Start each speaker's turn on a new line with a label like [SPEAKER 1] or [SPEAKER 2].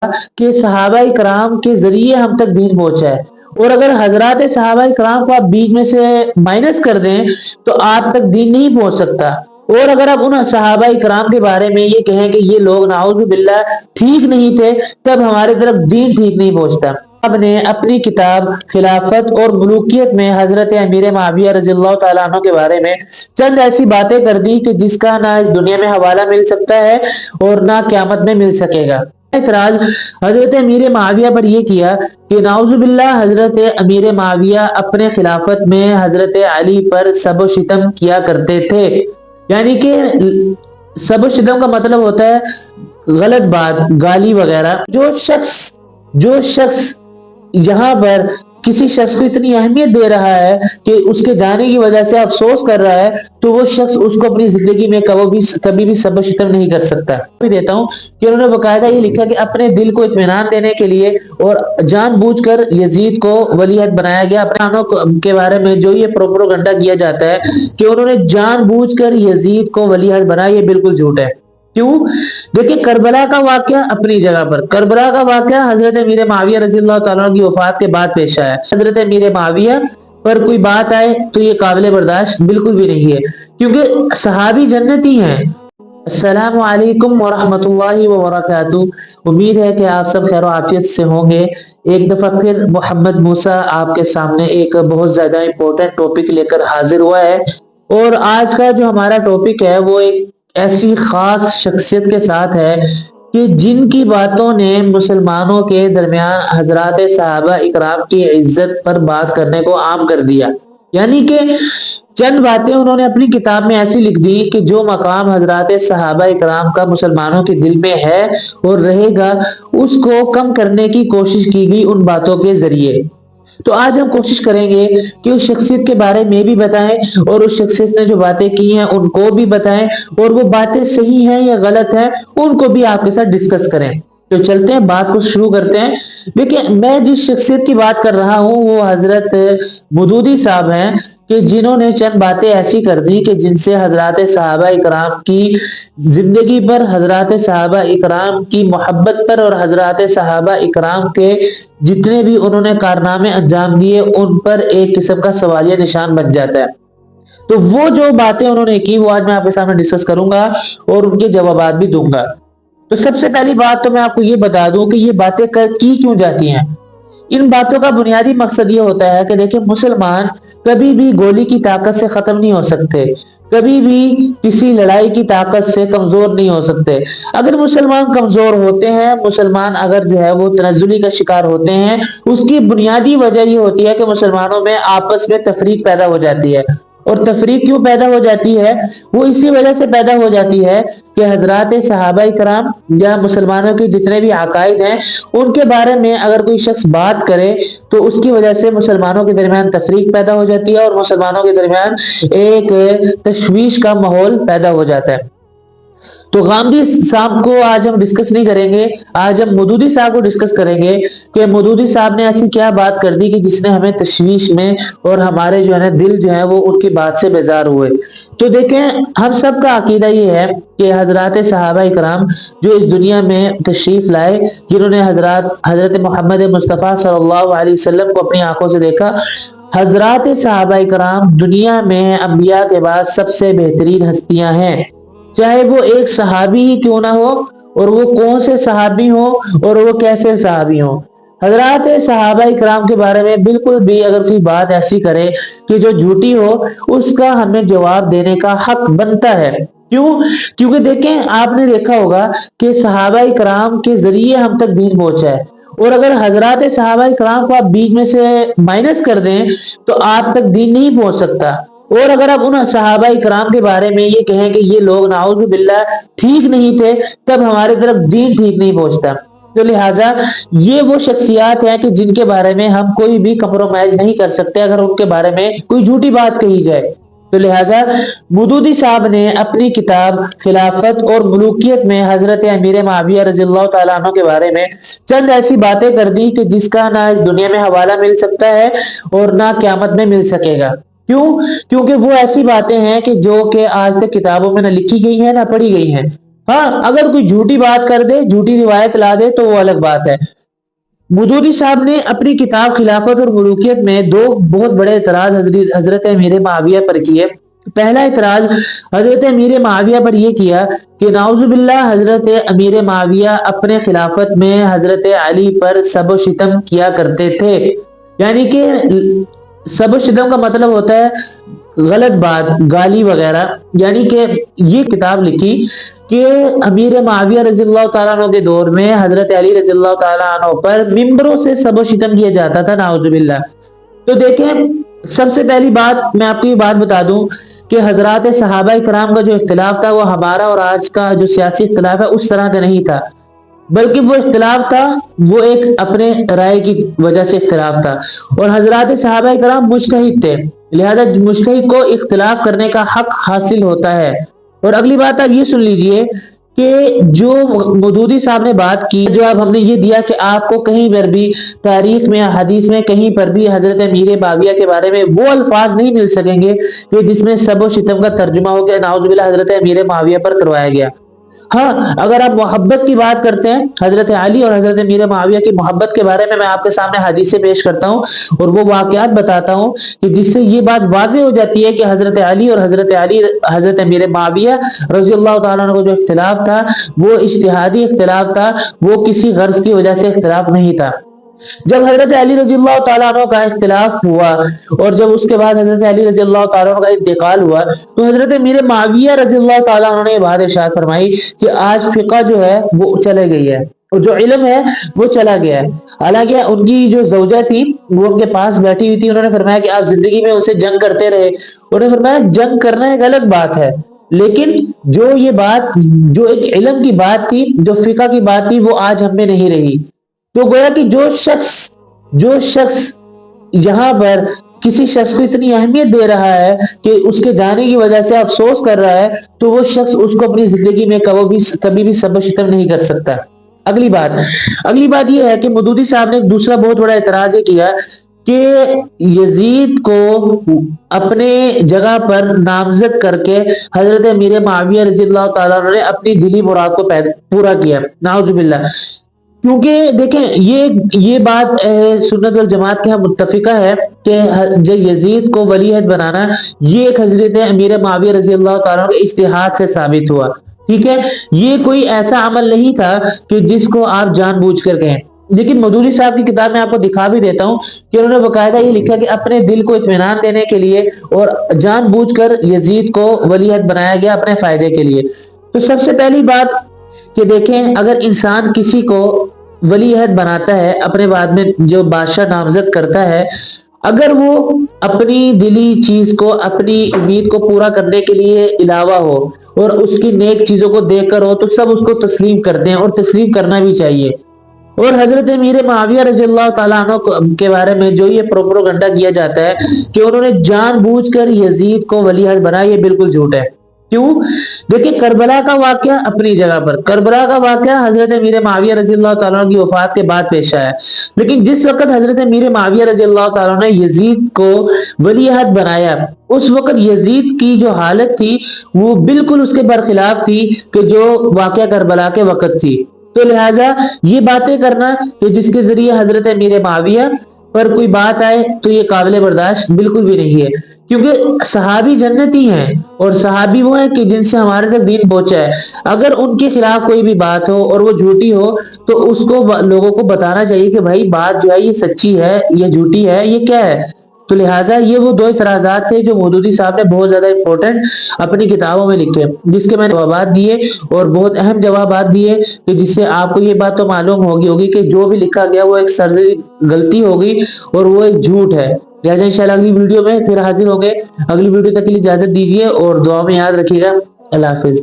[SPEAKER 1] کہ صحابہ کرام کے ذریعے ہم تک دین پہنچا ہے، اور اگر حضرات صحابہ کرام کو آپ بیچ میں سے مائنس کر دیں تو آپ تک دین نہیں پہنچ سکتا۔ اور اگر آپ ان صحابہ کرام کے بارے میں یہ کہیں کہ یہ لوگ نعوذ باللہ ٹھیک نہیں تھے، تب ہمارے طرف دین ٹھیک نہیں پہنچتا۔ آپ نے اپنی کتاب خلافت اور ملوکیت میں حضرت امیر معاویہ رضی اللہ تعالیٰ عنہ کے بارے میں چند ایسی باتیں کر دی کہ جس کا نہ اس دنیا میں حوالہ مل سکتا ہے اور نہ قیامت میں مل سکے گا۔ اعتراض حضرت امیر معاویہ پر یہ کیا کہ نعوذ باللہ حضرت امیر معاویہ اپنے خلافت میں حضرت علی پر سب و شتم کیا کرتے تھے، یعنی کہ سب و شتم کا مطلب ہوتا ہے غلط بات، گالی وغیرہ۔ جو شخص یہاں پر کسی شخص کو اتنی اہمیت دے رہا ہے کہ اس کے جانے کی وجہ سے افسوس کر رہا ہے، تو وہ شخص اس کو اپنی زندگی میں کبھی بھی سب و شتم نہیں کر سکتا۔ میں دیتا ہوں کہ انہوں نے باقاعدہ یہ لکھا کہ اپنے دل کو اطمینان دینے کے لیے اور جان بوجھ کر یزید کو ولی عہد بنایا گیا۔ اپنے انہوں کے بارے میں جو یہ پروپیگنڈا کیا جاتا ہے کہ انہوں نے جان بوجھ کر یزید کو ولی عہد بنایا، یہ بالکل جھوٹ ہے۔ کیوں؟ دیکھیں کربلا کا واقعہ اپنی جگہ پر، کربلا کا واقعہ حضرت امیر معاویہ رضی اللہ تعالیٰ عنہ کی وفات کے بعد پیش آیا۔ حضرت امیر معاویہ پر کوئی بات آئے تو یہ قابل برداشت بالکل بھی نہیں ہے، کیونکہ صحابی جنتی ہیں۔ السلام علیکم ورحمۃ اللہ وبرکاتہ۔ امید ہے کہ آپ سب خیر و عافیت سے ہوں گے۔ ایک دفعہ پھر محمد موسیٰ آپ کے سامنے ایک بہت زیادہ امپورٹنٹ ٹاپک لے کر حاضر ہوا ہے، اور آج کا جو ہمارا ٹاپک ہے وہ ایک ایسی خاص شخصیت کے ساتھ ہے کہ جن کی باتوں نے مسلمانوں کے درمیان حضرات صحابہ اکرام کی عزت پر بات کرنے کو عام کر دیا۔ یعنی کہ چند باتیں انہوں نے اپنی کتاب میں ایسی لکھ دی کہ جو مقام حضرات صحابہ اکرام کا مسلمانوں کے دل میں ہے اور رہے گا، اس کو کم کرنے کی کوشش کی گئی ان باتوں کے ذریعے۔ تو آج ہم کوشش کریں گے کہ اس شخصیت کے بارے میں بھی بتائیں، اور اس شخصیت نے جو باتیں کی ہیں ان کو بھی بتائیں، اور وہ باتیں صحیح ہیں یا غلط ہیں ان کو بھی آپ کے ساتھ ڈسکس کریں۔ تو چلتے ہیں، بات کو شروع کرتے ہیں۔ دیکھیں میں جس شخصیت کی بات کر رہا ہوں وہ حضرت مودودی صاحب ہیں، کہ جنہوں نے چند باتیں ایسی کر دی کہ جن سے حضرات صحابہ اکرام کی زندگی پر، حضرات صحابہ اکرام کی محبت پر، اور حضرات صحابہ اکرام کے جتنے بھی انہوں نے کارنامے انجام دیے ان پر ایک قسم کا سوالیہ نشان بن جاتا ہے۔ تو وہ جو باتیں انہوں نے کی وہ آج میں آپ کے سامنے ڈسکس کروں گا اور ان کے جوابات بھی دوں گا۔ تو سب سے پہلی بات تو میں آپ کو یہ بتا دوں کہ یہ باتیں کی کیوں جاتی ہیں۔ ان باتوں کا بنیادی مقصد یہ ہوتا ہے کہ دیکھیں مسلمان کبھی بھی گولی کی طاقت سے ختم نہیں ہو سکتے، کبھی بھی کسی لڑائی کی طاقت سے کمزور نہیں ہو سکتے۔ اگر مسلمان کمزور ہوتے ہیں، مسلمان اگر جو ہے وہ تنزلی کا شکار ہوتے ہیں، اس کی بنیادی وجہ یہ ہوتی ہے کہ مسلمانوں میں آپس میں تفریق پیدا ہو جاتی ہے۔ اور تفریق کیوں پیدا ہو جاتی ہے؟ وہ اسی وجہ سے پیدا ہو جاتی ہے کہ حضرات صحابہ کرام یا مسلمانوں کے جتنے بھی عقائد ہیں ان کے بارے میں اگر کوئی شخص بات کرے تو اس کی وجہ سے مسلمانوں کے درمیان تفریق پیدا ہو جاتی ہے، اور مسلمانوں کے درمیان ایک تشویش کا ماحول پیدا ہو جاتا ہے۔ تو غامدی صاحب کو آج ہم ڈسکس نہیں کریں گے، آج ہم مودودی صاحب کو ڈسکس کریں گے کہ مودودی صاحب نے ایسی کیا بات کر دی کہ جس نے ہمیں تشویش میں اور ہمارے جو ہے دل جو ہے وہ ان کی بات سے بیزار ہوئے۔ تو دیکھیں ہم سب کا عقیدہ یہ ہے کہ حضرات صحابہ کرام جو اس دنیا میں تشریف لائے، جنہوں نے حضرت محمد مصطفیٰ صلی اللہ علیہ وسلم کو اپنی آنکھوں سے دیکھا، حضرات صحابہ کرام دنیا میں انبیاء کے بعد سب سے بہترین ہستیاں ہیں، چاہے وہ ایک صحابی ہی کیوں نہ ہو، اور وہ کون سے صحابی ہوں اور وہ کیسے صحابی ہوں۔ حضرات صحابہ کرام کے بارے میں بالکل بھی اگر کوئی بات ایسی کرے کہ جو جھوٹی ہو، اس کا ہمیں جواب دینے کا حق بنتا ہے۔ کیوں؟ کیونکہ دیکھیں آپ نے دیکھا ہوگا کہ صحابہ کرام کے ذریعے ہم تک دین پہنچا ہے، اور اگر حضرات صحابہ کرام کو آپ بیچ میں سے مائنس کر دیں تو آپ تک دین نہیں پہنچ سکتا۔ اور اگر آپ ان صحابہ کرام کے بارے میں یہ کہیں کہ یہ لوگ نعوذ باللہ ٹھیک نہیں تھے، تب ہمارے طرف دین ٹھیک نہیں پہنچتا۔ تو لہٰذا یہ وہ شخصیات ہیں کہ جن کے بارے میں ہم کوئی بھی کمپرومائز نہیں کر سکتے اگر ان کے بارے میں کوئی جھوٹی بات کہی جائے۔ تو لہٰذا مودودی صاحب نے اپنی کتاب خلافت اور ملوکیت میں حضرت امیر معاویہ رضی اللہ تعالیٰ عنہ کے بارے میں چند ایسی باتیں کر دی کہ جس کا نہ اس دنیا میں حوالہ مل سکتا ہے اور نہ قیامت میں مل سکے گا۔ کیوں؟ کیونکہ وہ ایسی باتیں ہیں کہ جو کہ آج تک کتابوں میں نہ لکھی گئی ہیں نہ پڑھی گئی ہیں۔ ہاں اگر کوئی جھوٹی بات کر دے، جھوٹی روایت لا دے تو وہ الگ بات ہے۔ مودودی صاحب نے اپنی کتاب خلافت اور ملوکیت میں دو بہت بڑے اعتراض حضرت امیر معاویہ پر کیے۔ پہلا اعتراض حضرت امیر معاویہ پر یہ کیا کہ نعوذ باللہ حضرت امیر معاویہ اپنے خلافت میں حضرت علی پر سب و شتم کیا کرتے تھے۔ یعنی کہ سب و شتم کا مطلب ہوتا ہے غلط بات، گالی وغیرہ۔ یعنی کہ یہ کتاب لکھی کہ امیر معاویہ رضی اللہ تعالیٰ عنہ کے دور میں حضرت علی رضی اللہ تعالیٰ عنہ پر ممبروں سے سب و شتم کیا جاتا تھا، نعوذ باللہ۔ تو دیکھیں، سب سے پہلی بات میں آپ کو یہ بات بتا دوں کہ حضرات صحابہ کرام کا جو اختلاف تھا وہ ہمارا اور آج کا جو سیاسی اختلاف ہے اس طرح کا نہیں تھا، بلکہ وہ اختلاف تھا وہ ایک اپنے رائے کی وجہ سے اختلاف تھا، اور حضرات صحابہ کرام مجتہد تھے، لہذا مجتہد کو اختلاف کرنے کا حق حاصل ہوتا ہے۔ اور اگلی بات آپ یہ سن لیجئے کہ جو مودودی صاحب نے بات کی، جواب ہم نے یہ دیا کہ آپ کو کہیں پر بھی تاریخ میں حدیث میں کہیں پر بھی حضرت امیر معاویہ کے بارے میں وہ الفاظ نہیں مل سکیں گے کہ جس میں سب و شتم کا ترجمہ ہو کے نعوذ باللہ حضرت امیر معاویہ پر کروایا گیا۔ ہاں اگر آپ محبت کی بات کرتے ہیں، حضرت علی اور حضرت امیر معاویہ کی محبت کے بارے میں آپ کے سامنے حدیثیں پیش کرتا ہوں اور وہ واقعات بتاتا ہوں کہ جس سے یہ بات واضح ہو جاتی ہے کہ حضرت علی اور حضرت امیر معاویہ رضی اللہ تعالیٰ عنہ کو جو اختلاف تھا وہ اجتہادی اختلاف تھا، وہ کسی غرض کی وجہ سے اختلاف نہیں تھا۔ جب حضرت علی رضی اللہ تعالیٰ عنہ کا اختلاف ہوا اور جب اس کے بعد حضرت علی رضی اللہ تعالیٰ عنہ کا انتقال ہوا تو حضرت امیر معاویہ رضی اللہ تعالیٰ عنہ نے یہ بات ارشاد فرمائی کہ آج فقہ جو ہے وہ چلے گئی ہے اور جو علم ہے وہ چلا گیا ہے۔ حالانکہ ان کی جو زوجہ تھی وہ ان کے پاس بیٹھی ہوئی تھی، انہوں نے فرمایا کہ آپ زندگی میں اسے جنگ کرتے رہے، انہوں نے فرمایا جنگ کرنا ایک الگ بات ہے، لیکن جو یہ بات جو ایک علم کی بات تھی، جو فقہ کی بات تھی، وہ آج ہم میں نہیں رہی۔ تو گویا کہ جو شخص یہاں پر کسی شخص کو اتنی اہمیت دے رہا ہے کہ اس کے جانے کی وجہ سے افسوس کر رہا ہے تو وہ شخص اس کو اپنی زندگی میں کبھی بھی سب و شتم نہیں کر سکتا۔ اگلی بات یہ ہے کہ مودودی صاحب نے ایک دوسرا بہت بڑا اعتراض یہ کیا کہ یزید کو اپنے جگہ پر نامزد کر کے حضرت امیر معاویہ رضی اللہ تعالیٰ عنہ نے اپنی دلی مراد کو پورا کیا، نعوذ باللہ۔ کیونکہ دیکھیں یہ بات سنت والجماعت کے ہاں متفقہ ہے کہ جو یزید کو ولی عہد بنانا یہ ایک حضرت امیر معاویہ رضی اللہ تعالیٰ کے اجتہاد سے ثابت ہوا، ٹھیک ہے، یہ کوئی ایسا عمل نہیں تھا کہ جس کو آپ جان بوجھ کر کہیں۔ لیکن مودودی صاحب کی کتاب میں آپ کو دکھا بھی دیتا ہوں کہ انہوں نے باقاعدہ یہ لکھا کہ اپنے دل کو اطمینان دینے کے لیے اور جان بوجھ کر یزید کو ولی عہد بنایا گیا اپنے فائدے کے لیے۔ تو سب سے پہلی بات کہ دیکھیں، اگر انسان کسی کو ولی عہد بناتا ہے، اپنے بعد میں جو بادشاہ نامزد کرتا ہے، اگر وہ اپنی دلی چیز کو، اپنی امید کو پورا کرنے کے لیے علاوہ ہو اور اس کی نیک چیزوں کو دیکھ کر ہو تو سب اس کو تسلیم کرتے ہیں اور تسلیم کرنا بھی چاہیے۔ اور حضرت امیر معاویہ رضی اللہ تعالیٰ عنہ کے بارے میں جو یہ پروپیگنڈا کیا جاتا ہے کہ انہوں نے جان بوجھ کر یزید کو ولی عہد بنایا، یہ بالکل جھوٹ ہے۔ کیوں؟ دیکھیں، کربلا کا واقعہ اپنی جگہ پر، کربلا کا واقعہ حضرت امیر معاویہ رضی اللہ تعالیٰ عنہ کی وفات کے بعد پیش آیا، لیکن جس وقت حضرت امیر معاویہ رضی اللہ تعالیٰ عنہ نے یزید کو ولی عہد بنایا اس وقت یزید کی جو حالت تھی وہ بالکل اس کے برخلاف تھی کہ جو واقعہ کربلا کے وقت تھی۔ تو لہٰذا یہ باتیں کرنا کہ جس کے ذریعے حضرت امیر معاویہ پر کوئی بات آئے تو یہ قابل برداشت بالکل بھی نہیں ہے، کیونکہ صحابی جنتی ہیں اور صحابی وہ ہیں کہ جن سے ہمارے تک دین پہنچا ہے۔ اگر ان کے خلاف کوئی بھی بات ہو اور وہ جھوٹی ہو تو اس کو لوگوں کو بتانا چاہیے کہ بھائی بات جو ہے یہ سچی ہے، یہ جھوٹی ہے، یہ کیا ہے۔ تو لہٰذا یہ وہ دو اعتراضات تھے جو مودودی صاحب نے بہت زیادہ امپورٹنٹ اپنی کتابوں میں لکھے، جس کے میں نے جوابات دیے اور بہت اہم جوابات دیے کہ جس سے آپ کو یہ بات تو معلوم ہوگی کہ جو بھی لکھا گیا وہ ایک سرزری غلطی ہوگی اور وہ ایک جھوٹ ہے۔ لہٰذا انشاءاللہ اگلی ویڈیو میں پھر حاضر ہوں گے۔ اگلی ویڈیو تک کے لیے اجازت دیجیے اور دعا میں یاد رکھیے گا۔ اللہ حافظ۔